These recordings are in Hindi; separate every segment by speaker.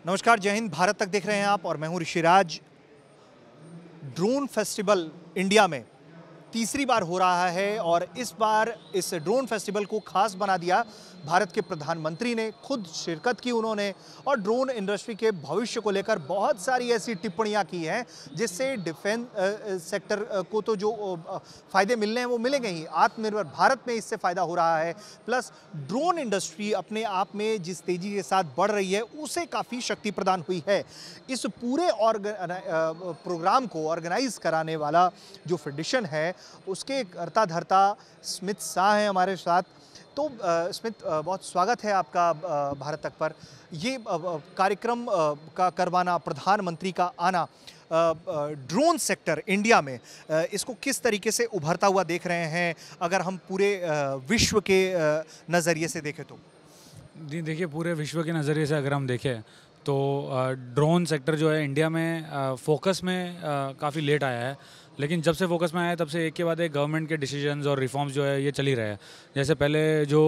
Speaker 1: नमस्कार, जय हिंद। भारत तक देख रहे हैं आप और मैं हूं ऋषिराज। ड्रोन फेस्टिवल इंडिया में तीसरी बार हो रहा है और इस बार इस ड्रोन फेस्टिवल को खास बना दिया। भारत के प्रधानमंत्री ने खुद शिरकत की उन्होंने, और ड्रोन इंडस्ट्री के भविष्य को लेकर बहुत सारी ऐसी टिप्पणियां की हैं जिससे डिफेंस सेक्टर को तो जो फ़ायदे मिलने हैं वो मिलेंगे ही। आत्मनिर्भर भारत में इससे फ़ायदा हो रहा है, प्लस ड्रोन इंडस्ट्री अपने आप में जिस तेज़ी के साथ बढ़ रही है उसे काफ़ी शक्ति प्रदान हुई है। इस पूरे प्रोग्राम को ऑर्गेनाइज कराने वाला जो फेडरेशन है उसके कर्ता धर्ता स्मित शाह हैं हमारे साथ। तो स्मित, बहुत स्वागत है आपका भारत तक पर। ये कार्यक्रम का करवाना, प्रधानमंत्री का आना, ड्रोन सेक्टर इंडिया में इसको किस तरीके से उभरता हुआ देख रहे हैं अगर हम पूरे विश्व के नज़रिए से देखें तो?
Speaker 2: जी देखिए, पूरे विश्व के नज़रिए से अगर हम देखें तो ड्रोन सेक्टर जो है इंडिया में फोकस में काफ़ी लेट आया है, लेकिन जब से फोकस में आया है तब से एक के बाद एक गवर्नमेंट के डिसीजंस और रिफॉर्म्स जो है ये चल ही रहे हैं। जैसे पहले जो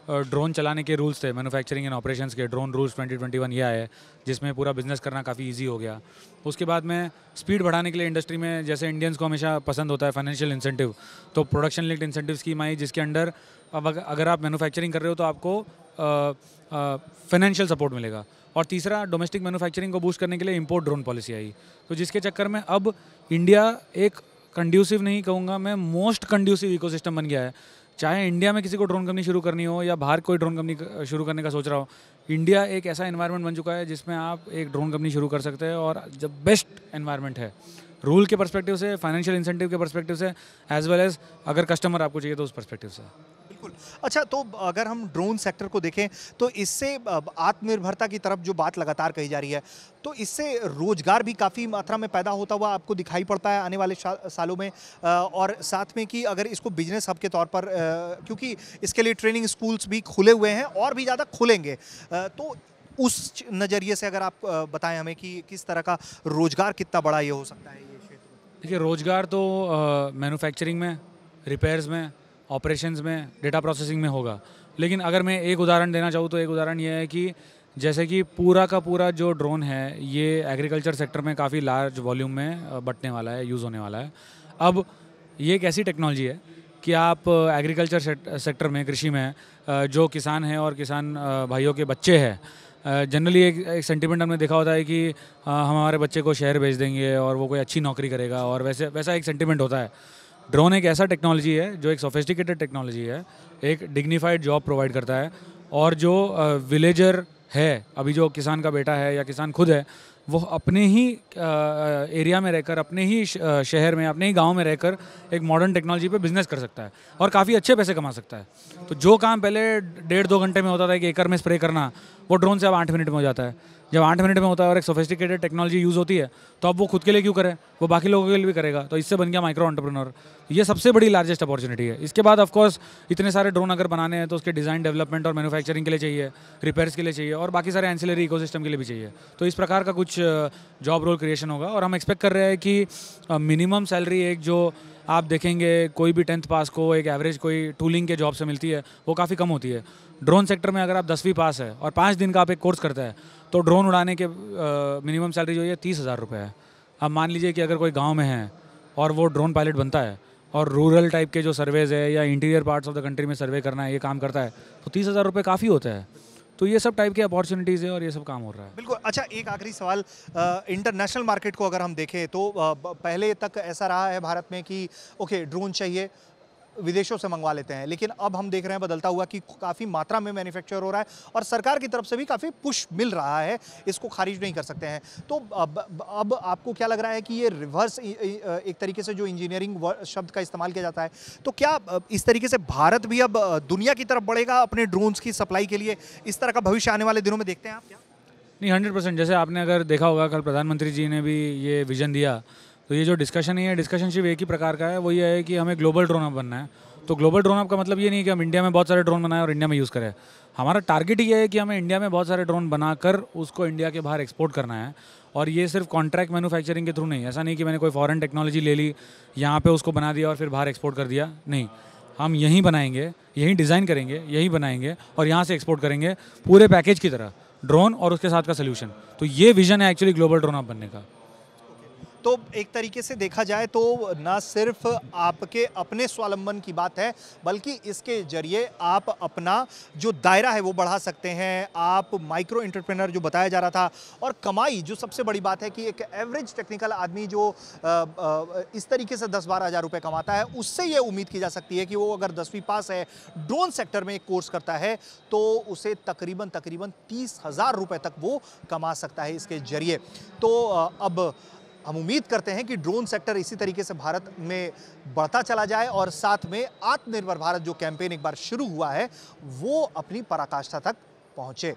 Speaker 2: ड्रोन चलाने के रूल्स थे, मैन्युफैक्चरिंग एंड ऑपरेशंस के ड्रोन रूल्स 2021 ये आए, जिसमें पूरा बिजनेस करना काफ़ी इजी हो गया। उसके बाद में स्पीड बढ़ाने के लिए इंडस्ट्री में, जैसे इंडियंस को हमेशा पसंद होता है फाइनेंशियल इंसेंटिव, तो प्रोडक्शन लिंक्ड इंसेंटिव स्कीम आई, जिसके अंडर अब अगर आप मैन्युफैक्चरिंग कर रहे हो तो आपको फाइनेंशियल सपोर्ट मिलेगा। और तीसरा, डोमेस्टिक मैन्युफैक्चरिंग को बूस्ट करने के लिए इंपोर्ट ड्रोन पॉलिसी आई, तो जिसके चक्कर में अब इंडिया एक कंड्यूसिव नहीं कहूँगा मैं, मोस्ट कंड्यूसिव इकोसिस्टम बन गया है। चाहे इंडिया में किसी को ड्रोन कंपनी शुरू करनी हो या बाहर कोई ड्रोन कंपनी शुरू करने का सोच रहा हो, इंडिया एक ऐसा एनवायरनमेंट बन चुका है जिसमें आप एक ड्रोन कंपनी शुरू कर सकते हैं, और जब बेस्ट एनवायरनमेंट है रूल के पर्सपेक्टिव से, फाइनेंशियल इंसेंटिव के पर्सपेक्टिव से, एज वेल एज अगर कस्टमर आपको चाहिए तो उस पर्सपेक्टिव से।
Speaker 1: बिल्कुल। अच्छा, तो अगर हम ड्रोन सेक्टर को देखें तो इससे आत्मनिर्भरता की तरफ जो बात लगातार कही जा रही है, तो इससे रोजगार भी काफ़ी मात्रा में पैदा होता हुआ आपको दिखाई पड़ता है आने वाले सालों में। और साथ में कि अगर इसको बिजनेस हब के तौर पर, क्योंकि इसके लिए ट्रेनिंग स्कूल्स भी खुले हुए हैं और भी ज़्यादा खुलेंगे, तो उस नज़रिए से अगर आप बताएं हमें कि किस तरह का रोजगार कितना बड़ा ये हो सकता है ये क्षेत्र?
Speaker 2: देखिए, रोजगार तो मैन्युफैक्चरिंग में, रिपेयर्स में, ऑपरेशंस में, डेटा प्रोसेसिंग में होगा। लेकिन अगर मैं एक उदाहरण देना चाहूँ तो एक उदाहरण ये है कि जैसे कि पूरा का पूरा जो ड्रोन है ये एग्रीकल्चर सेक्टर में काफ़ी लार्ज वॉल्यूम में बटने वाला है, यूज़ होने वाला है। अब ये एक ऐसी टेक्नोलॉजी है कि आप एग्रीकल्चर सेक्टर में, कृषि में जो किसान हैं और किसान भाइयों के बच्चे हैं, जनरली एक सेंटिमेंट हमने देखा होता है कि हम हमारे बच्चे को शहर भेज देंगे और वो कोई अच्छी नौकरी करेगा, और वैसा एक सेंटिमेंट होता है। ड्रोन एक ऐसा टेक्नोलॉजी है जो एक सोफिस्टिकेटेड टेक्नोलॉजी है, एक डिग्निफाइड जॉब प्रोवाइड करता है, और जो विलेजर है, अभी जो किसान का बेटा है या किसान खुद है, वो अपने ही एरिया में रहकर, अपने ही शहर में, अपने ही गांव में रहकर एक मॉडर्न टेक्नोलॉजी पे बिजनेस कर सकता है और काफ़ी अच्छे पैसे कमा सकता है। तो जो काम पहले 1.5-2 घंटे में होता था कि एकड़ में स्प्रे करना, वो ड्रोन से अब 8 मिनट में हो जाता है। जब 8 मिनट में होता है और एक सोफिस्टिकेटेड टेक्नोलॉजी यूज़ होती है, तो अब वो खुद के लिए क्यों करे, वो बाकी लोगों के लिए भी करेगा। तो इससे बन गया माइक्रो एंटरप्रेन्योर। ये सबसे बड़ी लार्जेस्ट अपॉर्चुनिटी है। इसके बाद ऑफकोर्स इतने सारे ड्रोन अगर बनाने हैं तो उसके डिज़ाइन, डेवलपमेंट और मैन्युफैक्चरिंग के लिए चाहिए, रिपेयर्स के लिए चाहिए, और बाकी सारे एंसिलरी इकोसिस्टम के लिए भी चाहिए। तो इस प्रकार का कुछ जॉब रोल क्रिएशन होगा, और हम एक्सपेक्ट कर रहे हैं कि मिनिमम सैलरी एक जो आप देखेंगे कोई भी 10th पास को एक एवरेज कोई टूलिंग के जॉब से मिलती है, वो काफ़ी कम होती है। ड्रोन सेक्टर में अगर आप 10वीं पास है और 5 दिन का आप एक कोर्स करते हैं, तो ड्रोन उड़ाने के मिनिमम सैलरी जो है 30,000 रुपये है। अब मान लीजिए कि अगर कोई गांव में है और वो ड्रोन पायलट बनता है और रूरल टाइप के जो सर्वेज है या interior parts of the country में सर्वे करना है, ये काम करता है, तो 30,000 रुपये काफ़ी होता है। तो ये सब टाइप के अपॉर्चुनिटीज़ है और ये सब काम हो रहा है।
Speaker 1: बिल्कुल। अच्छा, एक आखिरी सवाल, इंटरनेशनल मार्केट को अगर हम देखें तो पहले तक ऐसा रहा है भारत में कि ओके, ड्रोन चाहिए, विदेशों से मंगवा लेते हैं, लेकिन अब हम देख रहे हैं बदलता हुआ कि काफ़ी मात्रा में मैन्युफैक्चर हो रहा है और सरकार की तरफ से भी काफ़ी पुश मिल रहा है, इसको खारिज नहीं कर सकते हैं। तो अब आपको क्या लग रहा है कि ये रिवर्स एक तरीके से जो इंजीनियरिंग शब्द का इस्तेमाल किया जाता है, तो क्या इस तरीके से भारत भी अब दुनिया की तरफ बढ़ेगा अपने ड्रोन्स की सप्लाई के लिए? इस तरह का भविष्य आने वाले दिनों में देखते हैं आप क्या?
Speaker 2: नहीं, 100%। जैसे आपने अगर देखा होगा, कल प्रधानमंत्री जी ने भी ये विजन दिया, तो ये जो डिस्कशन है, डिस्कशन सिर्फ एक ही प्रकार का है, वो ये है कि हमें ग्लोबल ड्रोन अप बनना है। तो ग्लोबल ड्रोन अप का मतलब ये नहीं है कि हम इंडिया में बहुत सारे ड्रोन बनाएं और इंडिया में यूज़ करें। हमारा टारगेट ये है कि हमें इंडिया में बहुत सारे ड्रोन बनाकर उसको इंडिया के बाहर एक्सपोर्ट करना है, और ये सिर्फ कॉन्ट्रैक्ट मैन्युफैक्चरिंग के थ्रू नहीं। ऐसा नहीं कि मैंने कोई फॉरेन टेक्नोलॉजी ले ली, यहाँ पे उसको बना दिया और फिर बाहर एक्सपोर्ट कर दिया। नहीं, हम यहीं बनाएंगे, यहीं डिज़ाइन करेंगे, यहीं बनाएंगे और यहाँ से एक्सपोर्ट करेंगे, पूरे पैकेज की तरह। ड्रोन और उसके साथ का सोल्यूशन। तो ये विजन है एक्चुअली ग्लोबल ड्रोन हब बनने का।
Speaker 1: तो एक तरीके से देखा जाए तो ना सिर्फ आपके अपने स्वावलंबन की बात है, बल्कि इसके जरिए आप अपना जो दायरा है वो बढ़ा सकते हैं। आप माइक्रो एंटरप्रेन्योर जो बताया जा रहा था, और कमाई जो सबसे बड़ी बात है कि एक एवरेज टेक्निकल आदमी जो इस तरीके से 10-12 हज़ार रुपये कमाता है, उससे ये उम्मीद की जा सकती है कि वो अगर 10वीं पास है, ड्रोन सेक्टर में एक कोर्स करता है, तो उसे तकरीबन 30,000 रुपये तक वो कमा सकता है इसके जरिए। तो अब हम उम्मीद करते हैं कि ड्रोन सेक्टर इसी तरीके से भारत में बढ़ता चला जाए और साथ में आत्मनिर्भर भारत जो कैंपेन एक बार शुरू हुआ है वो अपनी पराकाष्ठा तक पहुंचे।